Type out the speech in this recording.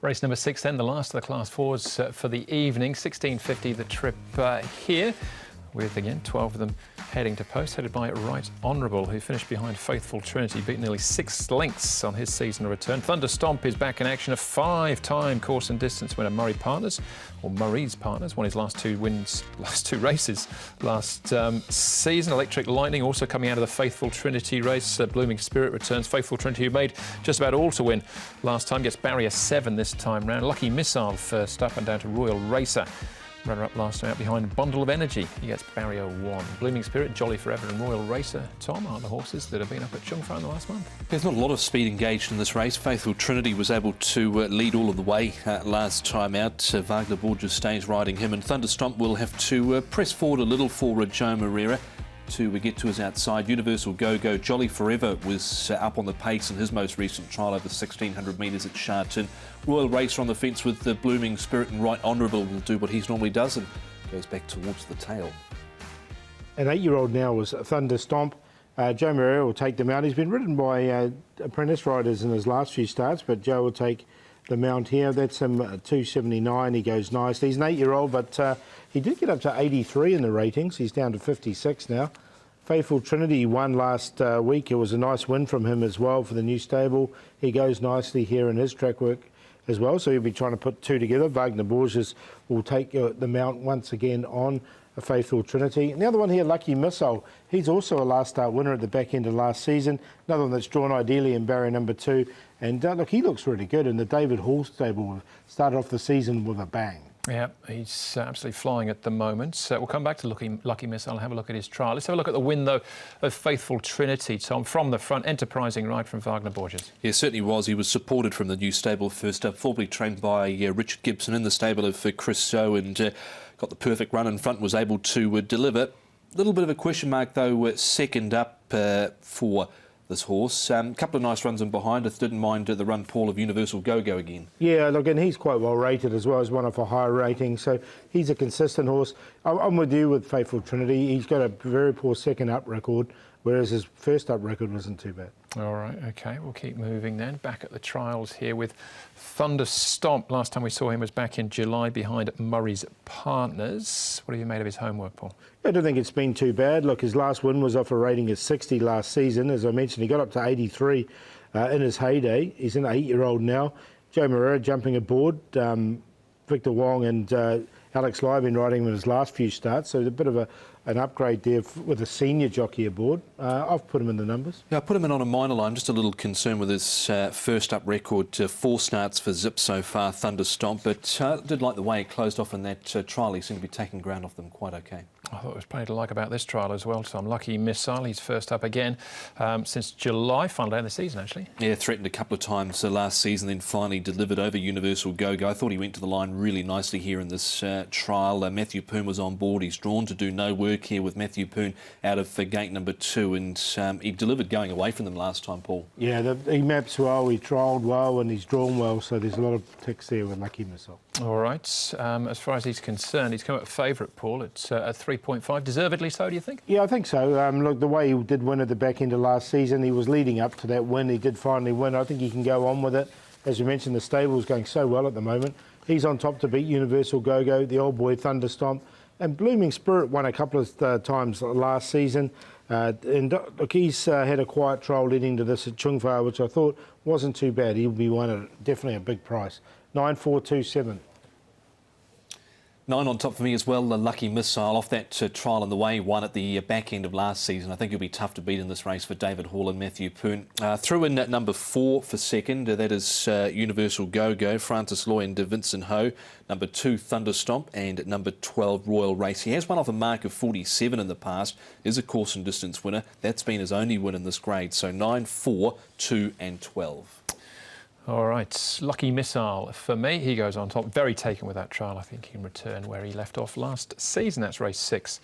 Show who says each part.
Speaker 1: Race number 6 then, the last of the Class 4s for the evening. 16:50 the trip here, with again 12 of them heading to post, headed by Right Honourable, who finished behind Faithful Trinity, beat nearly 6 lengths on his season return. Thunder Stomp is back in action, a 5-time course and distance winner. Murray's Partners won his last two races last season. Electric Lightning also coming out of the Faithful Trinity race. Blooming Spirit returns. Faithful Trinity, who made just about all to win last time, gets barrier 7 this time round. Lucky Missile first up and down to Royal Racer. Runner-up last time out behind Bundle of Energy. He gets barrier 1. Blooming Spirit, Jolly Forever and Royal Racer, Tom, are the horses that have been up at Chungfar in the last month.
Speaker 2: There's not a lot of speed engaged in this race. Faithful Trinity was able to lead all of the way last time out. Wagner Borges stays riding him, and Thunder Stomp will have to press forward a little for Joe Moreira to get to his outside. Universal Go-Go, Jolly Forever was up on the pace in his most recent trial over 1,600 metres at Sharton. Royal Racer on the fence with the Blooming Spirit, and Right Honourable will do what he normally does and goes back towards the tail.
Speaker 3: An 8-year-old now was Thunder Stomp. Joe Moreira will take the mount. He's been ridden by apprentice riders in his last few starts, but Joe will take the mount here. That's him 279. He goes nicely. He's an 8-year-old, but he did get up to 83 in the ratings. He's down to 56 now. Faithful Trinity won last week. It was a nice win from him as well for the new stable. He goes nicely here in his track work as well, so he'll be trying to put two together. Wagner Borges will take the mount once again on a Faithful Trinity. And the other one here, Lucky Missile. He's also a last start winner at the back end of last season. Another one that's drawn ideally in barrier number 2. And look, he looks really good. And the David Hall stable started off the season with a bang.
Speaker 1: Yeah, he's absolutely flying at the moment. We'll come back to Lucky Missile and have a look at his trial. Let's have a look at the win, though, of Faithful Trinity, Tom, from the front. Enterprising ride from Wagner Borges.
Speaker 2: Yeah, certainly was. He was supported from the new stable first up, formerly trained by Richard Gibson in the stable of Chris So, and got the perfect run in front, was able to deliver. A little bit of a question mark, though, second up for this horse. A couple of nice runs in behind. I didn't mind the run, Paul, of Universal Go-Go again. Yeah,
Speaker 3: look, and he's quite well rated as well as one of a higher rating, so he's a consistent horse. I'm with you with Faithful Trinity. He's got a very poor second up record, whereas his first up record wasn't too bad.
Speaker 1: All right, OK, we'll keep moving then. Back at the trials here with Thunder Stomp. Last time we saw him was back in July behind Murray's Partners. What have you made of his homework, Paul?
Speaker 3: I don't think it's been too bad. Look, his last win was off a rating of 60 last season. As I mentioned, he got up to 83 in his heyday. He's an 8-year-old now. Joe Moreira jumping aboard. Victor Wong and Alex Lai have been riding him in his last few starts, so a bit of an upgrade there with a senior jockey aboard. I've put him in the numbers.
Speaker 2: Yeah, I put him in on a minor line. Just a little concerned with his first up record. 4 starts for Zip so far, Thunder Stomp, but I did like the way he closed off in that trial. He seemed to be taking ground off them quite OK.
Speaker 1: I thought there was plenty to like about this trial as well, Tom. Lucky Missile, he's first up again since July, final day of the season, actually. Yeah,
Speaker 2: threatened a couple of times last season, then finally delivered over Universal Go-Go. I thought he went to the line really nicely here in this trial. Matthew Poon was on board. He's drawn to do no work here with Matthew Poon out of gate number 2, and he delivered going away from them last time, Paul.
Speaker 3: Yeah, he maps well, he trialled well, and he's drawn well, so there's a lot of ticks there with Lucky Missile.
Speaker 1: All right, as far as he's concerned, he's come up favourite, Paul. It's at 3.5. Deservedly so, do you think?
Speaker 3: Yeah, I think so. Look, the way he did win at the back end of last season, he was leading up to that win. He did finally win. I think he can go on with it. As you mentioned, the stable's going so well at the moment. He's on top to beat Universal Go-Go, the old boy Thunder Stomp. And Blooming Spirit won a couple of times last season. And look, he's had a quiet trial leading to this at Chungfar, which I thought wasn't too bad. He'll be won at definitely a big price. 9,427.
Speaker 2: 9 on top for me as well, the Lucky Missile off that trial in the way, won at the back end of last season. I think he'll be tough to beat in this race for David Hall and Matthew Poon. Threw in at number 4 for second, that is Universal Go-Go, Francis Loy and Vincent Ho. Number 2, Thunder Stomp, and number 12, Royal Race. He has won off a mark of 47 in the past, is a course and distance winner. That's been his only win in this grade, so 9, 4, 2 and 12.
Speaker 1: All right, Lucky Missile for me. He goes on top. Very taken with that trial. I think he can return where he left off last season. That's race 6.